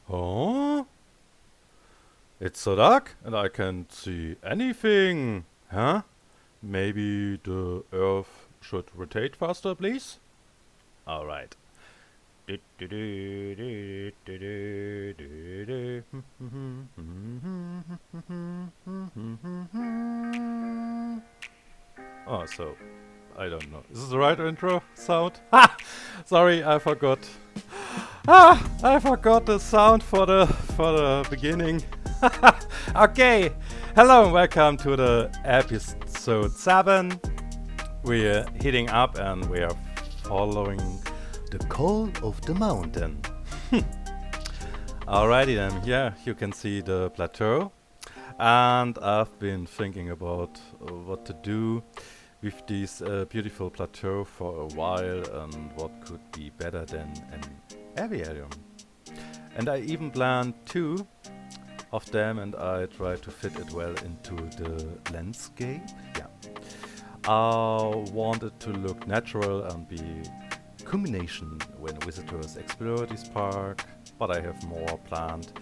Oh, it's so dark and I can't see anything. Huh? Maybe the Earth should rotate faster, please? Alright. Oh, so I don't know. Is this the right intro sound? Ha! Sorry, I forgot. I forgot the sound for the beginning. Okay, hello and welcome to the episode 7. We're heating up and we are following the call of the mountain. Alrighty then, yeah, you can see the plateau. And I've been thinking about what to do with this beautiful plateau for a while and what could be better than an aviarium. And I even planned 2 of them and I tried to fit it well into the landscape. Yeah. I wanted to look natural and be a combination when visitors explore this park, but I have more planned.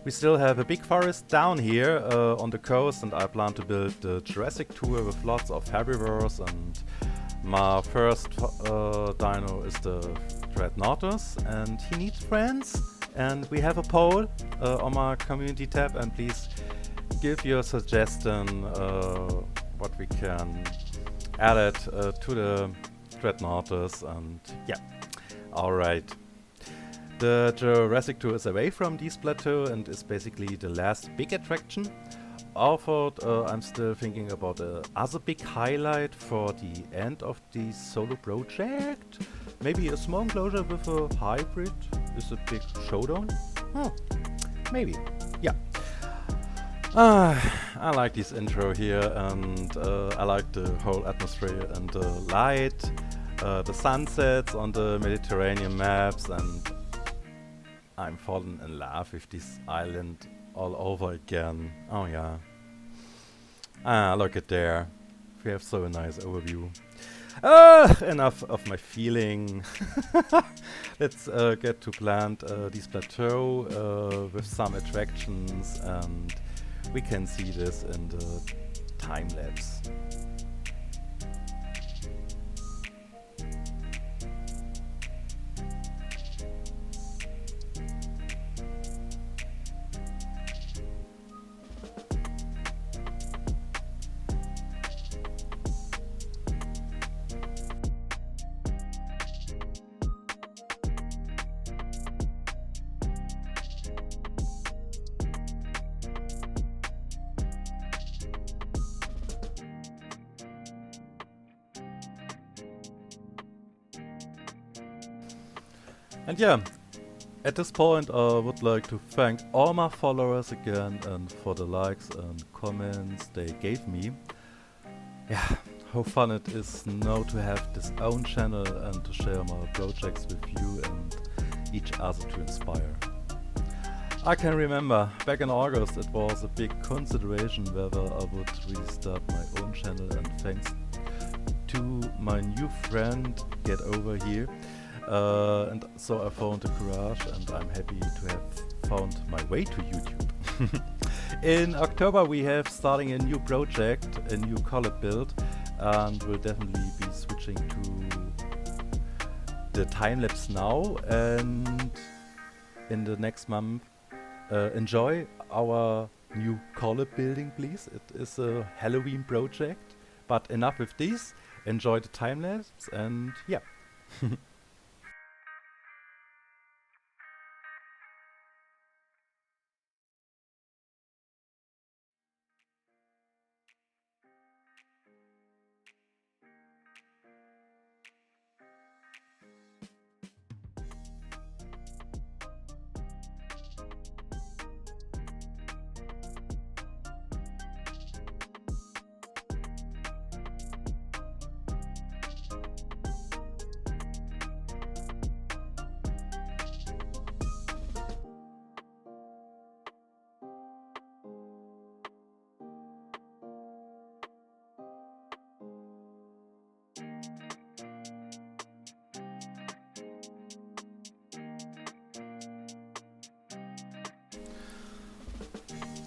We still have a big forest down here on the coast and I plan to build the Jurassic tour with lots of herbivores, and my first dino is the Dreadnoughtus and he needs friends, and we have a poll on my community tab, and please give your suggestion what we can add it to the Dreadnoughtus. And yeah, alright. The Jurassic tour is away from this plateau and is basically the last big attraction. Although I'm still thinking about other big highlight for the end of the solo project. Maybe a small enclosure with a hybrid is a big showdown. Maybe, yeah. I like this intro here, and I like the whole atmosphere and the light, the sunsets on the Mediterranean maps, and I'm falling in love with this island all over again. Oh yeah. Look at there. We have so a nice overview. Enough of my feeling. Let's get to plant this plateau with some attractions, and we can see this in the time lapse. And yeah, at this point I would like to thank all my followers again and for the likes and comments they gave me. Yeah, how fun it is now to have this own channel and to share my projects with you and each other to inspire. I can remember back in August it was a big consideration whether I would really start my own channel, and thanks to my new friend Get Over here. And so I found the courage and I'm happy to have found my way to YouTube. In October we have starting a new project, a new collab build, and we'll definitely be switching to the time-lapse now, and in the next month enjoy our new collab building, please. It is a Halloween project, but enough with this. Enjoy the time-lapse and yeah.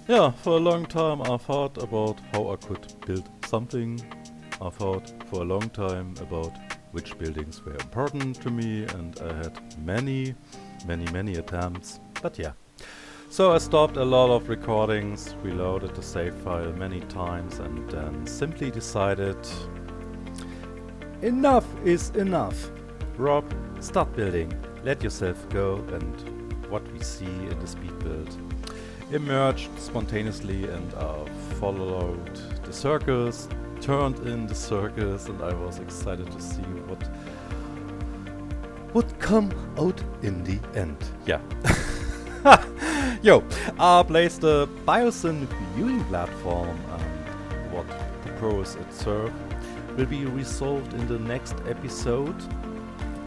Yeah, for a long time I thought about how I could build something. I thought for a long time about which buildings were important to me, and I had many attempts. But yeah. So I stopped a lot of recordings, reloaded the save file many times, and then simply decided enough is enough. Rob, start building. Let yourself go, and what we see in the speed build emerged spontaneously, and I followed the circles, turned in the circles, and I was excited to see what would come out in the end. Yeah. Yo, I placed the Biosyn viewing platform, and what purpose it served will be resolved in the next episode.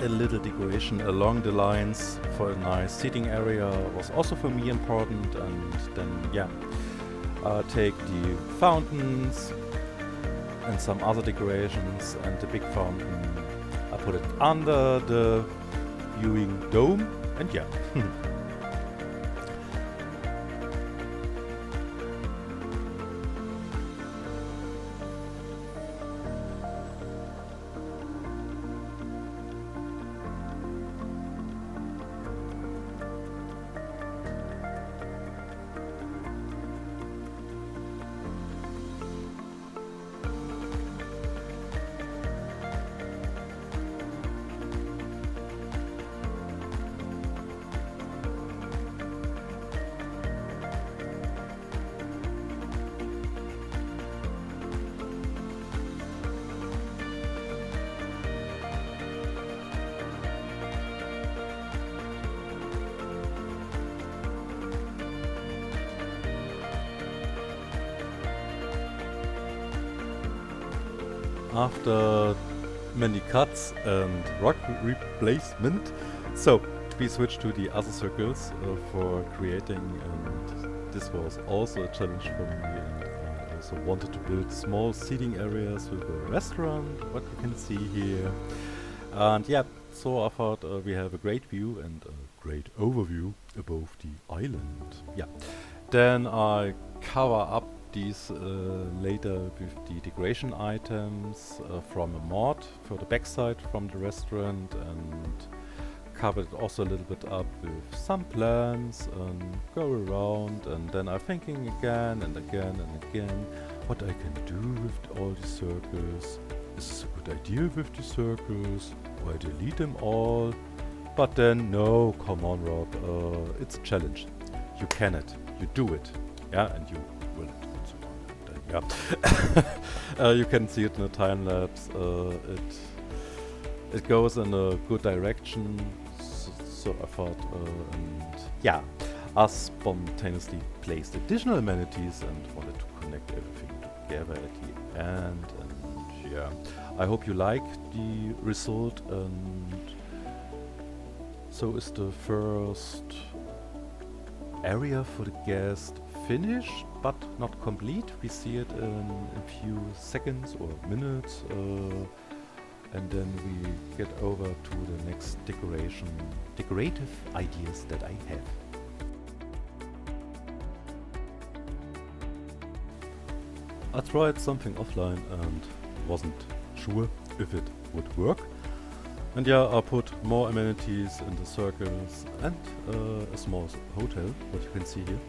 A little decoration along the lines for a nice seating area was also for me important, and then yeah, take the fountains and some other decorations, and the big fountain I put it under the viewing dome, and yeah. After many cuts and rock replacement, so we switched to the other circles for creating, and this was also a challenge for me, and I also wanted to build small seating areas with a restaurant, what you can see here. And yeah, so I thought we have a great view and a great overview above the island. Yeah, then I cover up these later with the decoration items from a mod for the backside from the restaurant, and covered it also a little bit up with some plants and go around, and then I'm thinking again and again and again what I can do with all the circles. Is this a good idea with the circles? Or I delete them all? But then no, come on Rob, it's a challenge. You can it, you do it, yeah, and you will it. Yeah, you can see it in the time lapse. It goes in a good direction. So I thought, and yeah, I spontaneously placed additional amenities and wanted to connect everything together at the end. And yeah, I hope you like the result. And so is the first area for the guest finished, but not complete. We see it in a few seconds or minutes, and then we get over to the next decorative ideas that I have. I tried something offline and wasn't sure if it would work. And yeah, I put more amenities in the circles and a small hotel, what you can see here.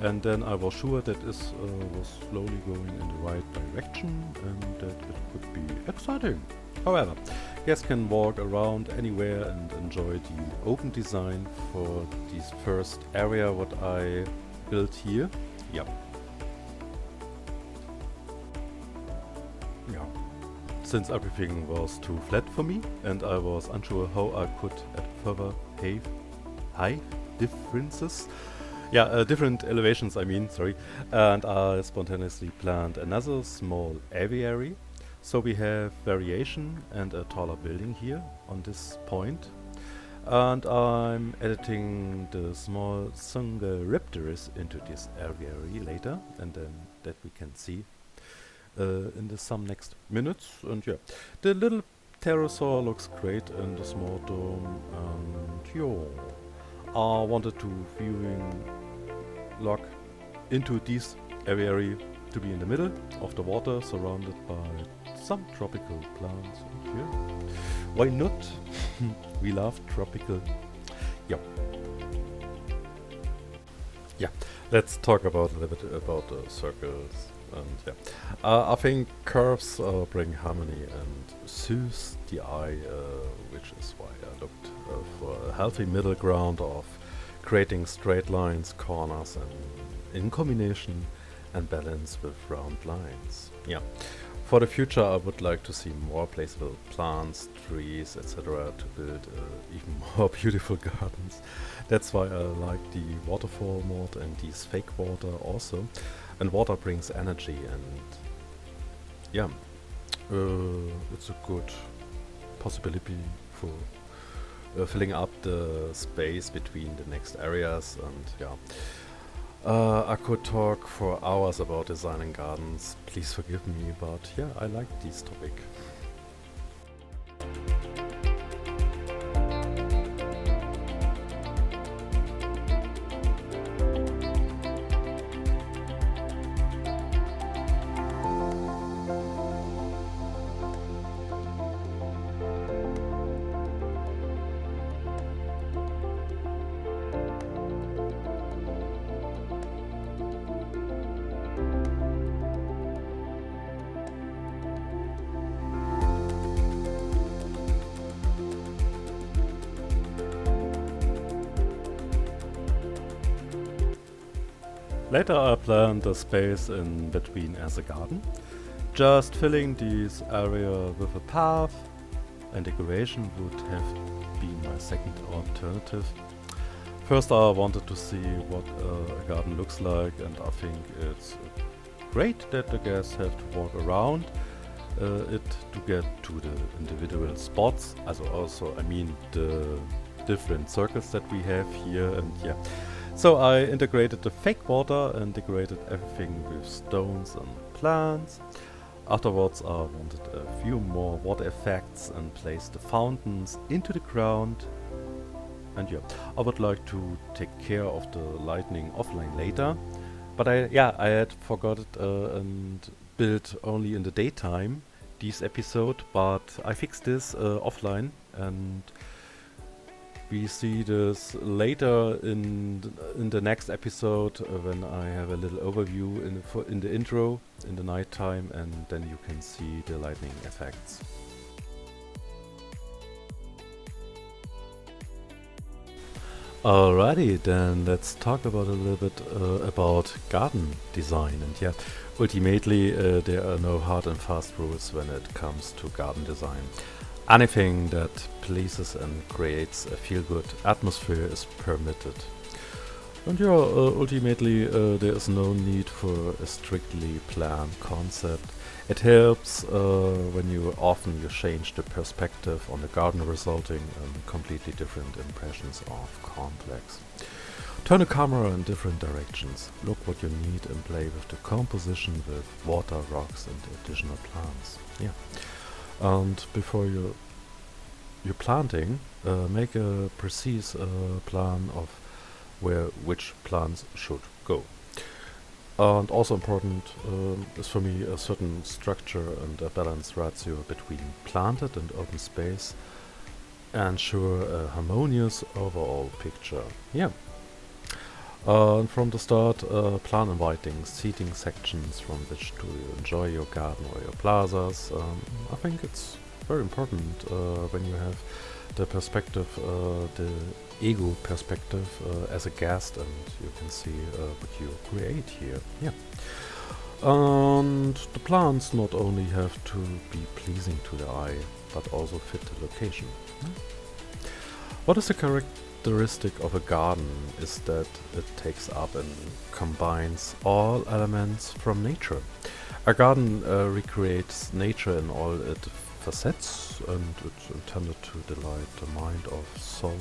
And then I was sure that this was slowly going in the right direction and that it could be exciting. However, guests can walk around anywhere and enjoy the open design for this first area what I built here. Yep. Yeah. Since everything was too flat for me and I was unsure how I could add further height differences. Yeah, different elevations, I mean, sorry. And I spontaneously planned another small aviary. So we have variation and a taller building here on this point. And I'm editing the small Sungaripteris into this aviary later, and then that we can see in the some next minutes. And yeah, the little pterosaur looks great in the small dome, and yeah, I wanted to viewing log into this area to be in the middle of the water, surrounded by some tropical plants. Yeah, why not? We love tropical. Yeah. Yeah, let's talk about a little bit about the circles. And yeah, I think curves bring harmony and soothe the eye, which is why I looked for a healthy middle ground of creating straight lines, corners, and in combination and balance with round lines. Yeah. For the future, I would like to see more placeable plants, trees, etc. to build even more beautiful gardens. That's why I like the waterfall mod and these fake water also. And water brings energy, and yeah, it's a good possibility for filling up the space between the next areas. And yeah, I could talk for hours about designing gardens, please forgive me, but yeah, I like this topic. Later I planned a space in between as a garden, just filling this area with a path, and decoration would have been my second alternative. First I wanted to see what a garden looks like, and I think it's great that the guests have to walk around it to get to the individual spots. Also, I mean the different circles that we have here, and yeah. So I integrated the fake water and decorated everything with stones and plants. Afterwards I wanted a few more water effects and placed the fountains into the ground. And yeah, I would like to take care of the lighting offline later. But I had forgot it and built only in the daytime this episode, but I fixed this offline, and we see this later in the next episode when I have a little overview in the intro in the night time, and then you can see the lightning effects. Alrighty, then let's talk about a little bit about garden design. And yeah, ultimately there are no hard and fast rules when it comes to garden design. Anything that pleases and creates a feel-good atmosphere is permitted. And yeah, ultimately there is no need for a strictly planned concept. It helps when you change the perspective on the garden, resulting in completely different impressions of complex. Turn the camera in different directions, look what you need, and play with the composition with water, rocks and additional plants. Yeah. And before you're planting, make a precise plan of which plants should go. And also important is for me a certain structure and a balanced ratio between planted and open space, ensure a harmonious overall picture. Yeah. And from the start, plan inviting seating sections from which to enjoy your garden or your plazas. I think it's very important when you have the perspective, the ego perspective as a guest, and you can see what you create here. Yeah. And the plants not only have to be pleasing to the eye, but also fit the location. What is the characteristic of a garden is that it takes up and combines all elements from nature. A garden recreates nature in all its facets, and it's intended to delight the mind of soul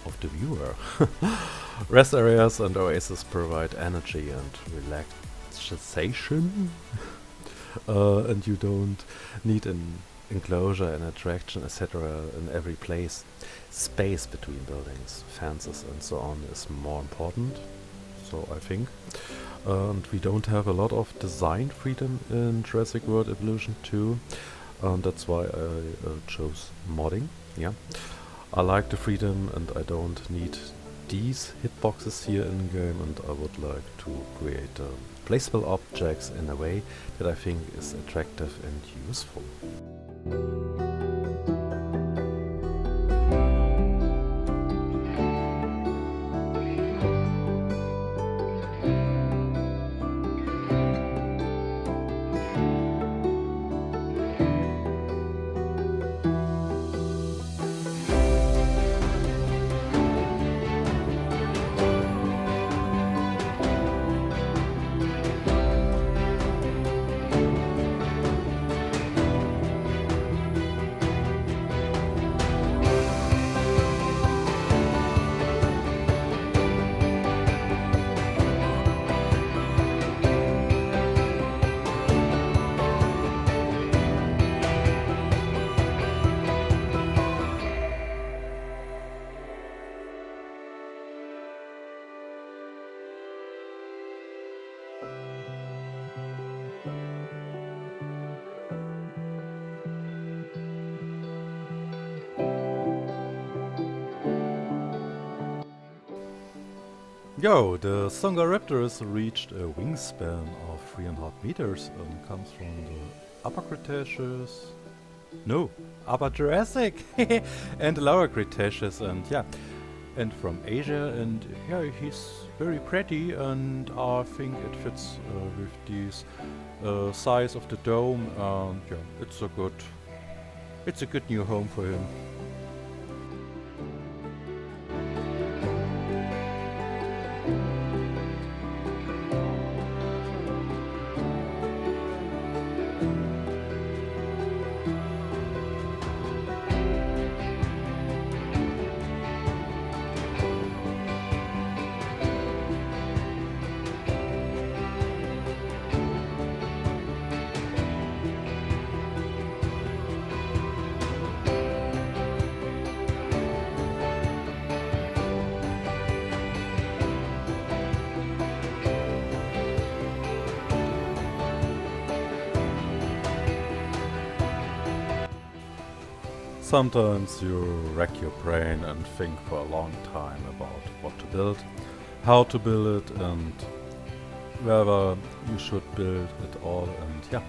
of the viewer. Rest areas and oases provide energy and relaxation, and you don't need an enclosure, an attraction, etc. in every place. Space between buildings, fences and so on is more important. so I think. And we don't have a lot of design freedom in Jurassic World Evolution 2, and that's why I chose modding. Yeah, I like the freedom, and I don't need these hitboxes here in game, and I would like to create placeable objects in a way that I think is attractive and useful. Yo, the Songaraptor reached a wingspan of 3.5 meters and comes from the Upper Cretaceous. No, Upper Jurassic and the Lower Cretaceous, and yeah, and from Asia, and yeah, he's very pretty, and I think it fits with this size of the dome, and yeah, it's a good new home for him. Sometimes you rack your brain and think for a long time about what to build, how to build it, and whether you should build it all. And yeah,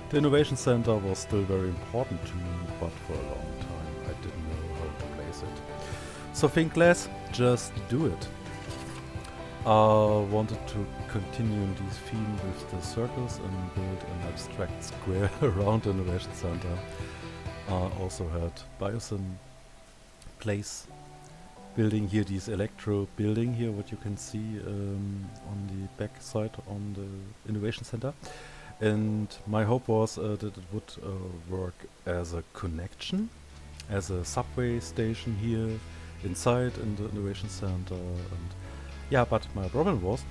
the Innovation Center was still very important to me, but for a long time I didn't know how to place it. So think less, just do it. I wanted to continue in this theme with the circles and build an abstract square around the Innovation Center. I also had Biosyn Place building here, this electro building here, what you can see on the back side on the Innovation Center. And my hope was that it would work as a connection, as a subway station here inside in the Innovation Center. And yeah, but my problem was,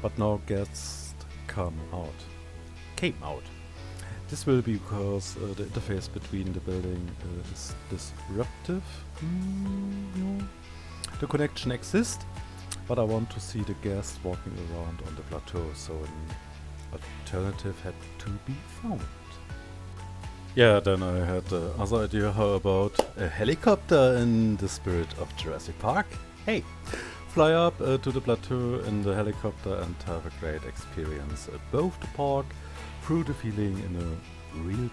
but now guests came out. This will be because the interface between the building is disruptive. No. The connection exists, but I want to see the guests walking around on the plateau, so an alternative had to be found. Yeah, then I had the other idea, how about a helicopter in the spirit of Jurassic Park? Hey, fly up to the plateau in the helicopter and have a great experience above the park, through the feeling in a real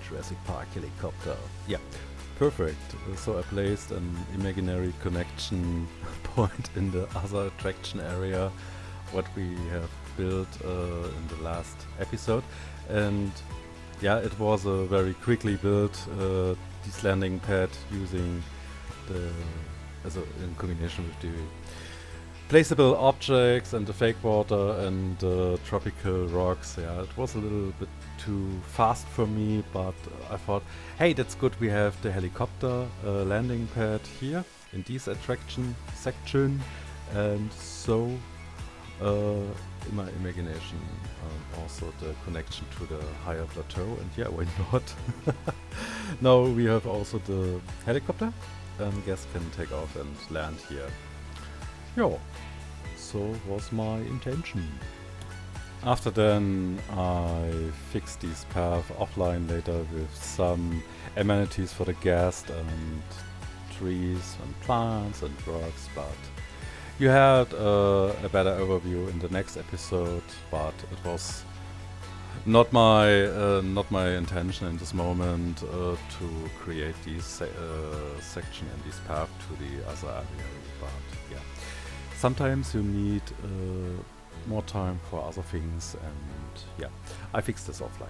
Jurassic Park helicopter. Yeah, perfect. So I placed an imaginary connection point in the other attraction area, what we have built in the last episode. And yeah, it was a very quickly built this landing pad using in combination with the placeable objects and the fake water and tropical rocks. Yeah, it was a little bit too fast for me, but I thought, hey, that's good. We have the helicopter landing pad here in this attraction section, and so in my imagination also the connection to the higher plateau, and yeah, why not? Now we have also the helicopter, and guests can take off and land here. Yeah, also was my intention. After then, I fixed this path offline later with some amenities for the guest and trees and plants and rocks, but you had a better overview in the next episode, but it was not my intention in this moment to create this section and this path to the other area. But yeah, sometimes you need more time for other things, and yeah, I fixed this offline.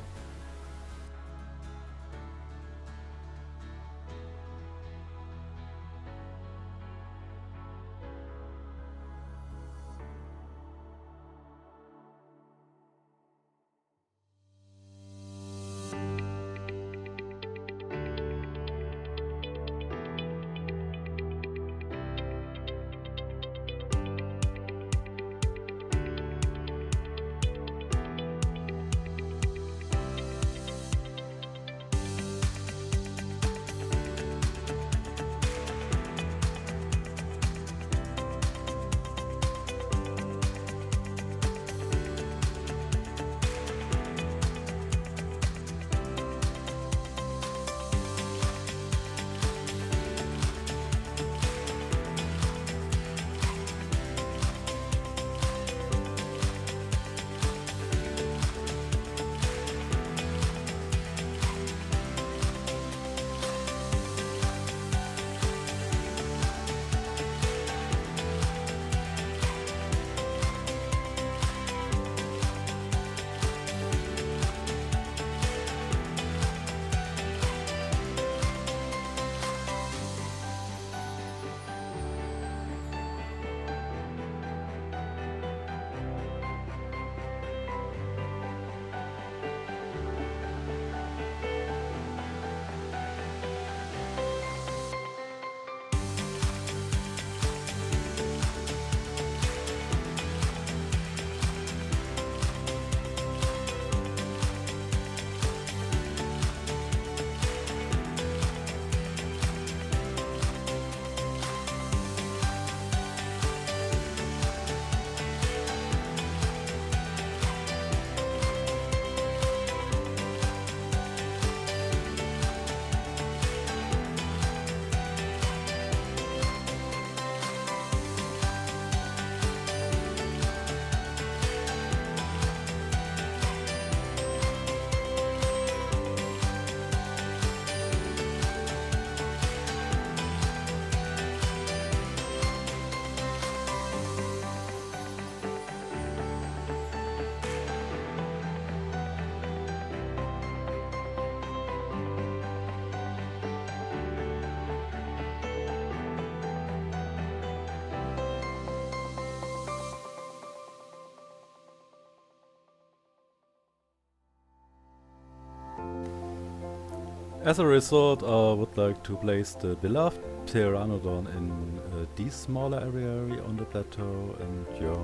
As a result, I would like to place the beloved Pteranodon in this smaller area on the plateau, and yeah,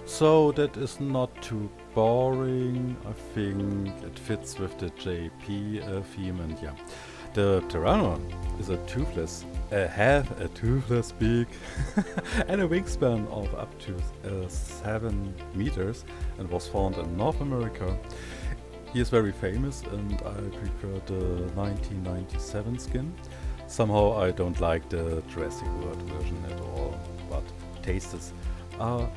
so that is not too boring. I think it fits with the JP theme, and yeah, the Pteranodon is a toothless, have a toothless beak and a wingspan of up to 7 meters, and was found in North America. He is very famous, and I prefer the 1997 skin. Somehow I don't like the Jurassic World version at all, but tastes are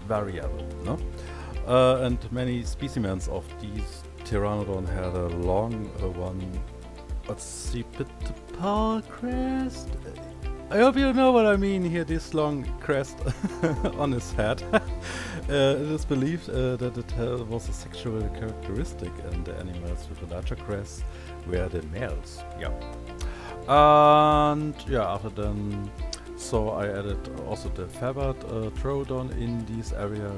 variable, no? And many specimens of these Pteranodon had a long one, occipital crest. I hope you know what I mean here, this long crest on his head. It is believed that it was a sexual characteristic, and the animals with a larger crest were the males. Yeah. And yeah, after then, so I added also the feathered Troodon in this area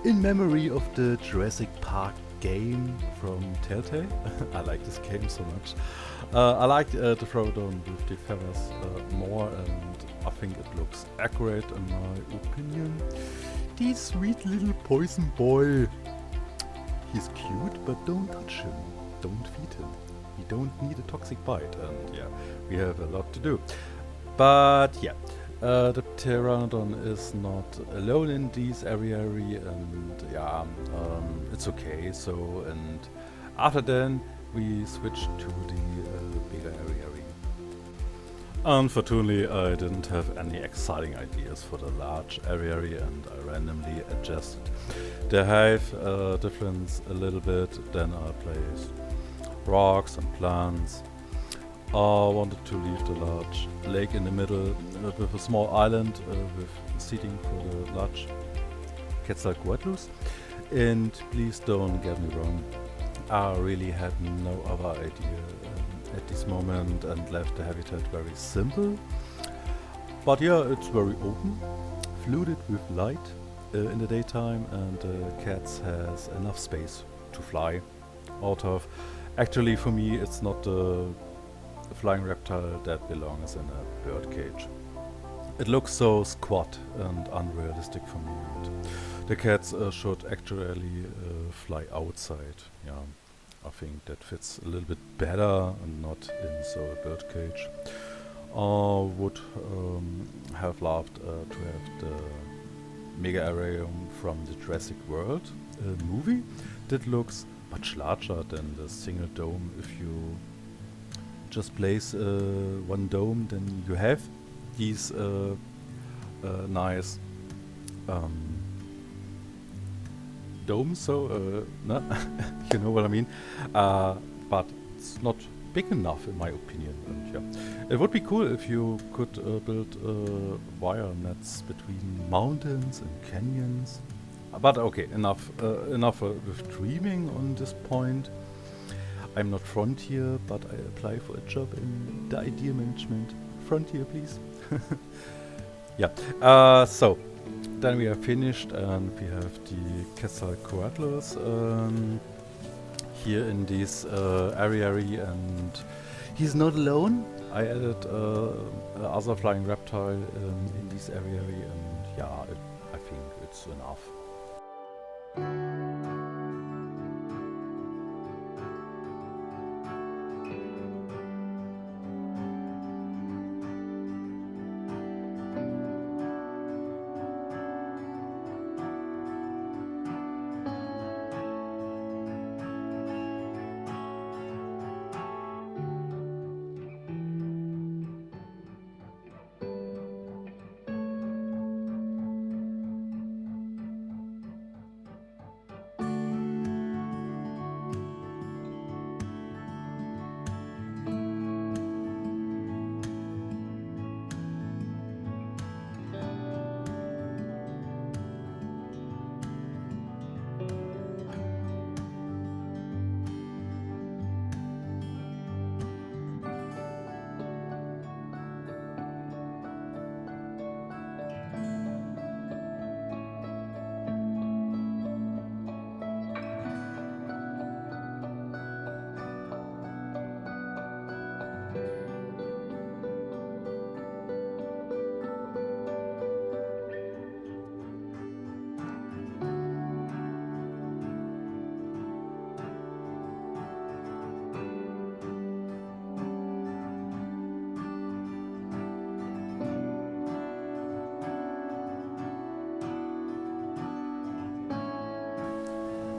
in memory of the Jurassic Park game from Telltale. I like this game so much. I like the Troodon with the feathers more, and I think it looks accurate in my opinion. This sweet little poison boy. He's cute, but don't touch him. Don't feed him. We don't need a toxic bite, and yeah, we have a lot to do. But yeah, The Pteranodon is not alone in this aviary, and yeah, it's okay. So, and after then, we switched to the bigger aviary. Unfortunately, I didn't have any exciting ideas for the large aviary, and I randomly adjusted the height difference a little bit. Then I placed rocks and plants. I wanted to leave the large lake in the middle with a small island with seating for the large Quetzalcoatlus. And please don't get me wrong, I really had no other idea at this moment and left the habitat very simple. But yeah, it's very open, flooded with light in the daytime, and cats has enough space to fly out of. Actually, for me, it's not the flying reptile that belongs in a bird cage. It looks so squat and unrealistic for me. And the cats should actually fly outside. Yeah, I think that fits a little bit better and not in so a bird cage. I would have loved to have the Mega Aquarium from the Jurassic World movie. That looks much larger than the single dome. If you just place one dome, then you have these nice domes. So, no you know what I mean. But it's not big enough, in my opinion. And yeah, it would be cool if you could build wire nets between mountains and canyons. But okay, enough with dreaming on this point. I'm not Frontier, but I apply for a job in the idea management. Frontier, please. Yeah. So then we are finished, and we have the Quetzalcoatlus here in this aviary, and he's not alone. I added other flying reptile in this aviary, and yeah, I think it's enough.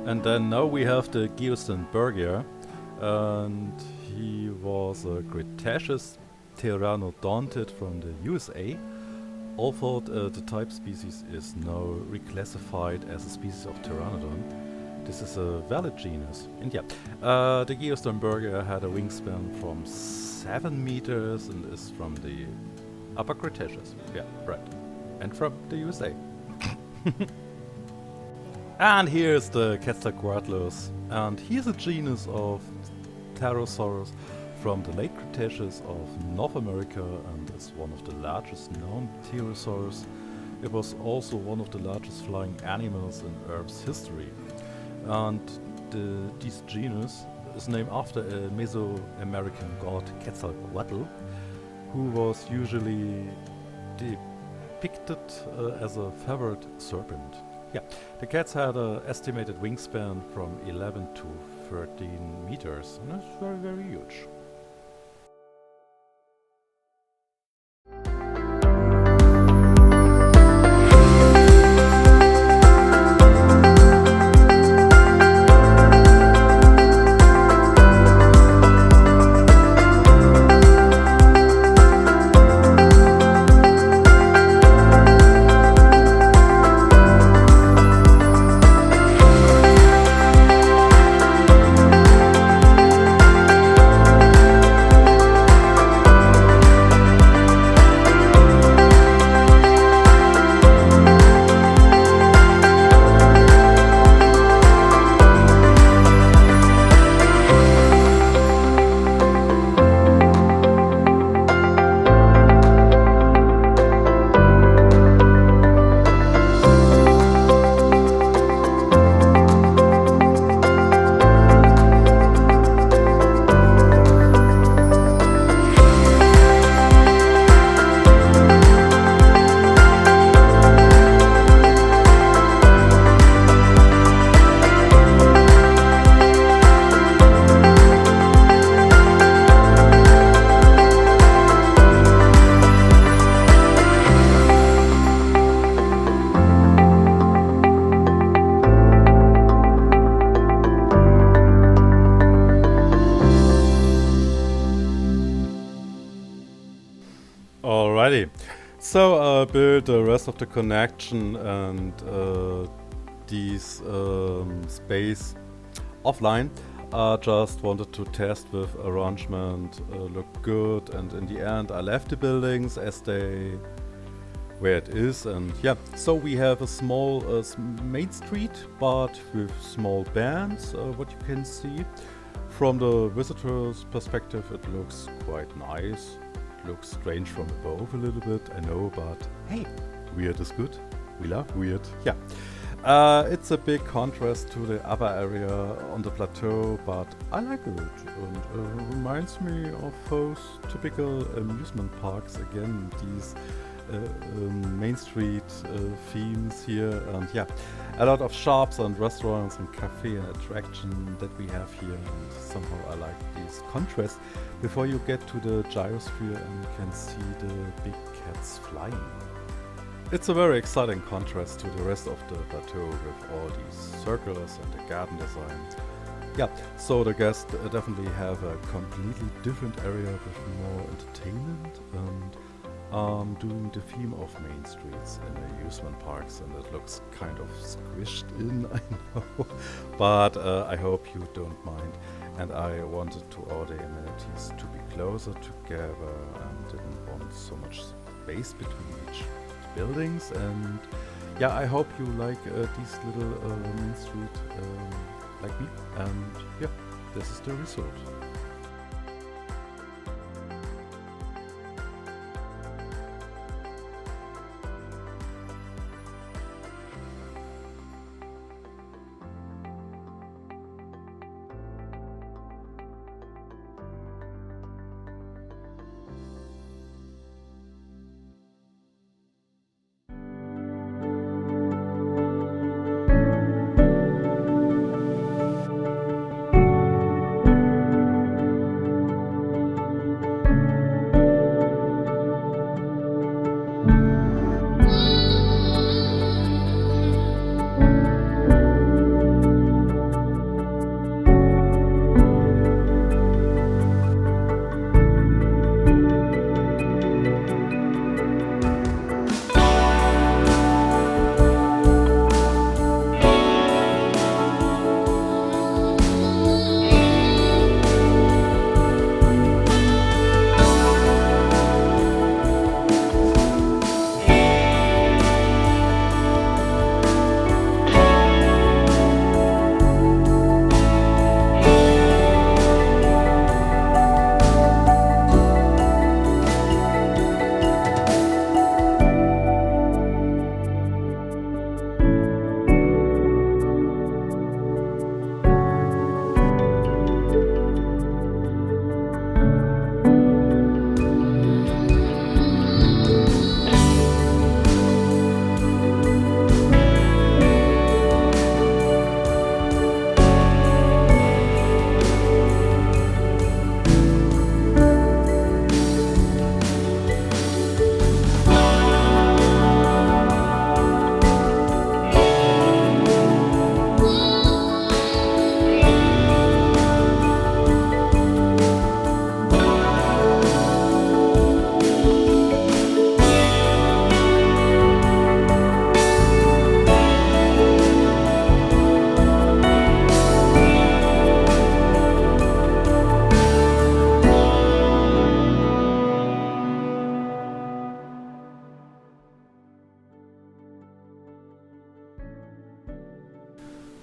And then now we have the Geosternbergia, and he was a Cretaceous pteranodonted from the USA. Although the type species is now reclassified as a species of pteranodon, this is a valid genus. And yeah, the Geosternbergia had a wingspan from 7 meters and is from the Upper Cretaceous. Yeah, right. And from the USA. And here's the Quetzalcoatlus, and he's a genus of pterosaurs from the late Cretaceous of North America and is one of the largest known pterosaurs. It was also one of the largest flying animals in Earth's history. And this genus is named after a Mesoamerican god Quetzalcoatl, who was usually depicted as a feathered serpent. Yeah, the cats had an estimated wingspan from 11 to 13 meters, and that's very, very huge. So build the rest of the connection and these space offline. Just wanted to test with arrangement, look good, and in the end I left the buildings as they where it is, and yeah, so we have a small main street but with small bands. What you can see from the visitor's perspective, it looks quite nice. It looks strange from above a little bit, I know, but hey, weird is good. We love weird. Yeah. It's a big contrast to the other area on the plateau, but I like it, and reminds me of those typical amusement parks again, these Main Street themes here, and yeah, a lot of shops and restaurants and cafe and attraction that we have here, and somehow I like these contrasts before you get to the gyrosphere and you can see the big cats flying. It's a very exciting contrast to the rest of the plateau with all these circles and the garden design. Yeah, so the guests definitely have a completely different area with more entertainment and doing the theme of main streets in amusement parks, and it looks kind of squished in, I know, but I hope you don't mind. And I wanted to all the amenities to be closer together and didn't want so much space between each buildings. And yeah, I hope you like these little main street like me. And yeah, this is the result.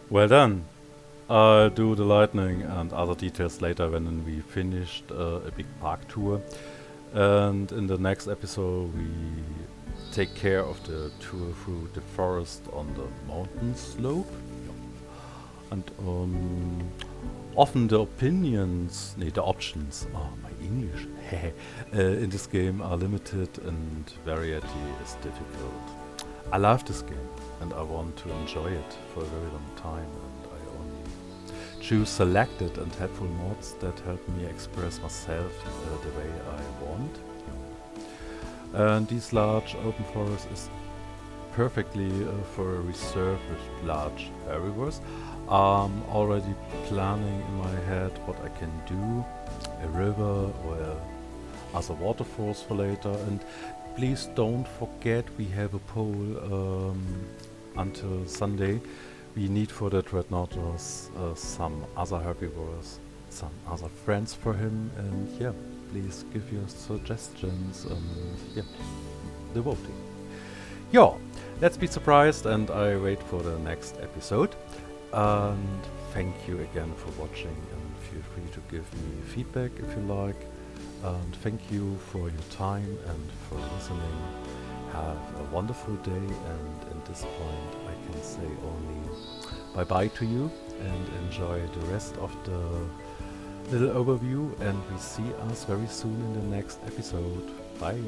Well done. I'll do the lightning and other details later when we finished a big park tour. And in the next episode we take care of the tour through the forest on the mountain slope. And often the options, oh my English, in this game are limited and variety is difficult. I love this game and I want to enjoy it for a very long time, and I only choose selected and helpful mods that help me express myself the way I want. And this large open forest is perfectly for a reserve with large herbivores. I'm already planning in my head what I can do, a river or other waterfalls for later, and please don't forget we have a poll until Sunday. We need for the Dreadnoughtos some other herbivores, some other friends for him, and yeah, please give your suggestions and yeah, the voting. Yeah, let's be surprised, and I wait for the next episode. And thank you again for watching, and feel free to give me feedback if you like. And thank you for your time and for listening. Have a wonderful day, and at this point I can say only bye bye to you and enjoy the rest of the little overview, and we see us very soon in the next episode. Bye!